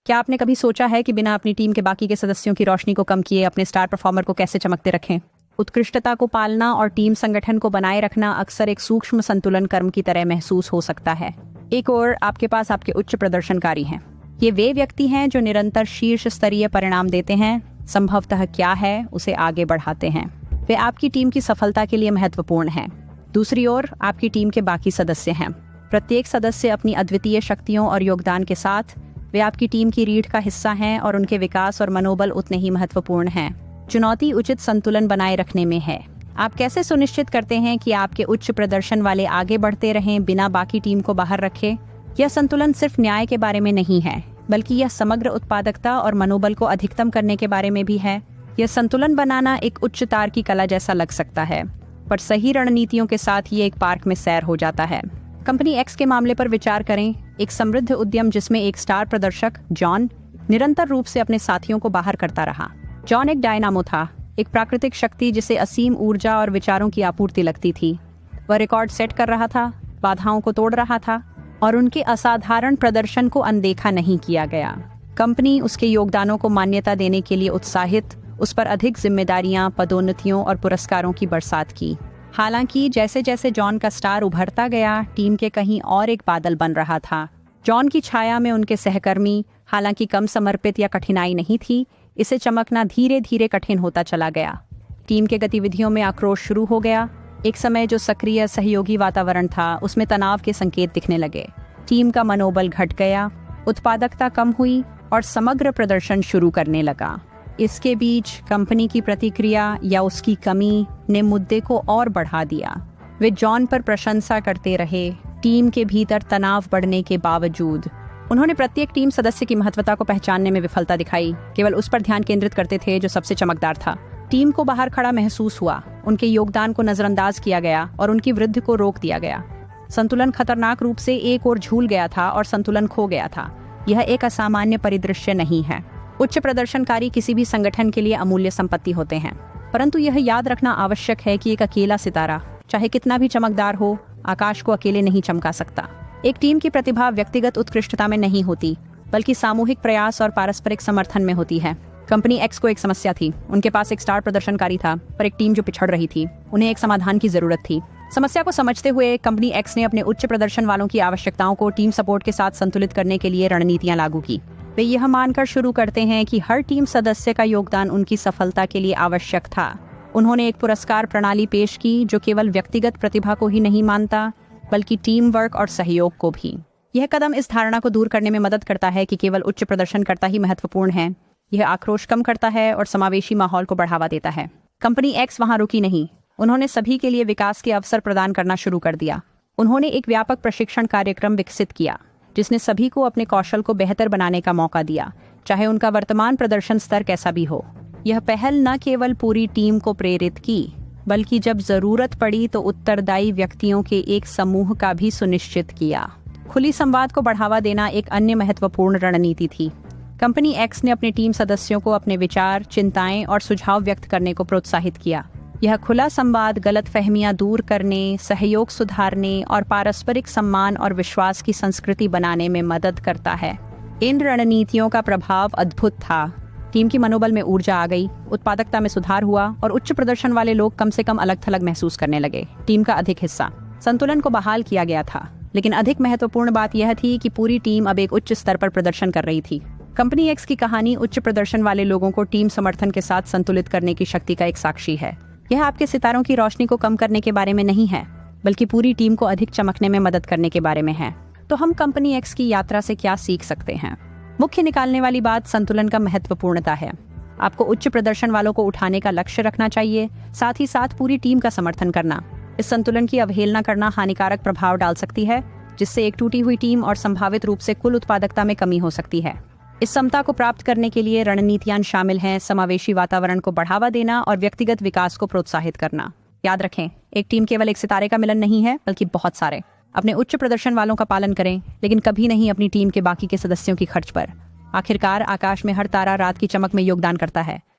क्या आपने कभी सोचा है कि बिना अपनी टीम के बाकी के सदस्यों की रोशनी को कम किए अपने स्टार परफॉर्मर को कैसे चमकते रखें? उत्कृष्टता को पालना और टीम संगठन को बनाए रखना अक्सर एक सूक्ष्म संतुलन कर्म की तरह महसूस हो सकता है। एक ओर आपके पास आपके उच्च प्रदर्शनकारी हैं। ये वे व्यक्ति हैं जो निरंतर शीर्ष स्तरीय परिणाम देते हैं, संभवतः क्या है उसे आगे बढ़ाते हैं। वे आपकी टीम की सफलता के लिए महत्वपूर्ण हैं। दूसरी ओर आपकी टीम के बाकी सदस्य हैं। प्रत्येक सदस्य अपनी अद्वितीय शक्तियों और योगदान के साथ वे आपकी टीम की रीढ़ का हिस्सा हैं और उनके विकास और मनोबल उतने ही महत्वपूर्ण हैं। चुनौती उचित संतुलन बनाए रखने में है। आप कैसे सुनिश्चित करते हैं कि आपके उच्च प्रदर्शन वाले आगे बढ़ते रहें बिना बाकी टीम को बाहर रखे? यह संतुलन सिर्फ न्याय के बारे में नहीं है, बल्कि यह समग्र उत्पादकता और मनोबल को अधिकतम करने के बारे में भी है। यह संतुलन बनाना एक उच्च तार की कला जैसा लग सकता है, पर सही रणनीतियों के साथ ये एक पार्क में सैर हो जाता है। कंपनी एक्स के मामले पर विचार करें, एक समृद्ध उद्यम जिसमें एक स्टार प्रदर्शक जॉन निरंतर रूप से अपने साथियों को बाहर करता रहा। जॉन एक डायनामो था, एक प्राकृतिक शक्ति जिसे असीम ऊर्जा और विचारों की आपूर्ति लगती थी। वह रिकॉर्ड सेट कर रहा था, बाधाओं को तोड़ रहा था और उनके असाधारण प्रदर्शन को अनदेखा नहीं किया गया। कंपनी उसके योगदानों को मान्यता देने के लिए उत्साहित उस पर अधिक जिम्मेदारियां, पदोन्नतियों और पुरस्कारों की बरसात की। हालांकि जैसे जैसे जॉन का स्टार उभरता गया, टीम के कहीं और एक बादल बन रहा था। जॉन की छाया में उनके सहकर्मी, हालांकि कम समर्पित या कठिनाई नहीं थी, इसे चमकना धीरे धीरे कठिन होता चला गया। टीम के गतिविधियों में आक्रोश शुरू हो गया। एक समय जो सक्रिय सहयोगी वातावरण था, उसमें तनाव के संकेत दिखने लगे। टीम का मनोबल घट गया, उत्पादकता कम हुई और समग्र प्रदर्शन शुरू करने लगा। इसके बीच कंपनी की प्रतिक्रिया या उसकी कमी ने मुद्दे को और बढ़ा दिया। वे जॉन पर प्रशंसा करते रहे, टीम के भीतर तनाव बढ़ने के बावजूद। उन्होंने प्रत्येक टीम सदस्य की महत्वता को पहचानने में विफलता दिखाई, केवल उस पर ध्यान केंद्रित करते थे जो सबसे चमकदार था। टीम को बाहर खड़ा महसूस हुआ, उनके योगदान को नजरअंदाज किया गया और उनकी वृद्धि को रोक दिया गया। संतुलन खतरनाक रूप से एक ओर झूल गया था और संतुलन खो गया था। यह एक असामान्य परिदृश्य नहीं है। उच्च प्रदर्शनकारी किसी भी संगठन के लिए अमूल्य संपत्ति होते हैं, परंतु यह याद रखना आवश्यक है कि एक अकेला सितारा, चाहे कितना भी चमकदार हो, आकाश को अकेले नहीं चमका सकता। एक टीम की प्रतिभा व्यक्तिगत उत्कृष्टता में नहीं होती, बल्कि सामूहिक प्रयास और पारस्परिक समर्थन में होती है। कंपनी एक्स को एक समस्या थी। उनके पास एक स्टार प्रदर्शनकारी था, पर एक टीम जो पिछड़ रही थी। उन्हें एक समाधान की जरूरत थी। समस्या को समझते हुए कंपनी एक्स ने अपने उच्च प्रदर्शन वालों की आवश्यकताओं को टीम सपोर्ट के साथ संतुलित करने के लिए रणनीतियां लागू की। वे यह मानकर शुरू करते हैं कि हर टीम सदस्य का योगदान उनकी सफलता के लिए आवश्यक था। उन्होंने एक पुरस्कार प्रणाली पेश की जो केवल व्यक्तिगत प्रतिभा को ही नहीं मानता, बल्कि टीम वर्क और सहयोग को भी। यह कदम इस धारणा को दूर करने में मदद करता है कि केवल उच्च प्रदर्शनकर्ता ही महत्वपूर्ण है। यह आक्रोश कम करता है और समावेशी माहौल को बढ़ावा देता है। कंपनी एक्स वहां रुकी नहीं। उन्होंने सभी के लिए विकास के अवसर प्रदान करना शुरू कर दिया। उन्होंने एक व्यापक प्रशिक्षण कार्यक्रम विकसित किया जिसने सभी को अपने कौशल को बेहतर बनाने का मौका दिया, चाहे उनका वर्तमान प्रदर्शन स्तर कैसा भी हो। यह पहल न केवल पूरी टीम को प्रेरित की, बल्कि जब जरूरत पड़ी तो उत्तरदायी व्यक्तियों के एक समूह का भी सुनिश्चित किया। खुली संवाद को बढ़ावा देना एक अन्य महत्वपूर्ण रणनीति थी। कंपनी एक्स ने अपने टीम सदस्यों को अपने विचार, चिंताएं और सुझाव व्यक्त करने को प्रोत्साहित किया। यह खुला संवाद गलतफहमियां दूर करने, सहयोग सुधारने और पारस्परिक सम्मान और विश्वास की संस्कृति बनाने में मदद करता है। इन रणनीतियों का प्रभाव अद्भुत था। टीम की मनोबल में ऊर्जा आ गई, उत्पादकता में सुधार हुआ और उच्च प्रदर्शन वाले लोग कम से कम अलग थलग महसूस करने लगे। टीम का अधिक हिस्सा, संतुलन को बहाल किया गया था, लेकिन अधिक महत्वपूर्ण बात यह थी कि पूरी टीम अब एक उच्च स्तर पर प्रदर्शन कर रही थी। कंपनी एक्स की कहानी उच्च प्रदर्शन वाले लोगों को टीम समर्थन के साथ संतुलित करने की शक्ति का एक साक्षी है। यह आपके सितारों की रोशनी को कम करने के बारे में नहीं है, बल्कि पूरी टीम को अधिक चमकने में मदद करने के बारे में है। तो हम कंपनी एक्स की यात्रा से क्या सीख सकते हैं? मुख्य निकालने वाली बात संतुलन का महत्वपूर्णता है। आपको उच्च प्रदर्शन वालों को उठाने का लक्ष्य रखना चाहिए, साथ ही साथ पूरी टीम का समर्थन करना। इस संतुलन की अवहेलना करना हानिकारक प्रभाव डाल सकती है, जिससे एक टूटी हुई टीम और संभावित रूप से कुल उत्पादकता में कमी हो सकती है। इस समता को प्राप्त करने के लिए रणनीतियां शामिल हैं समावेशी वातावरण को बढ़ावा देना और व्यक्तिगत विकास को प्रोत्साहित करना। याद रखें, एक टीम केवल एक सितारे का मिलन नहीं है, बल्कि बहुत सारे। अपने उच्च प्रदर्शन वालों का पालन करें, लेकिन कभी नहीं अपनी टीम के बाकी के सदस्यों की खर्च पर। आखिरकार आकाश में हर तारा रात की चमक में योगदान करता है।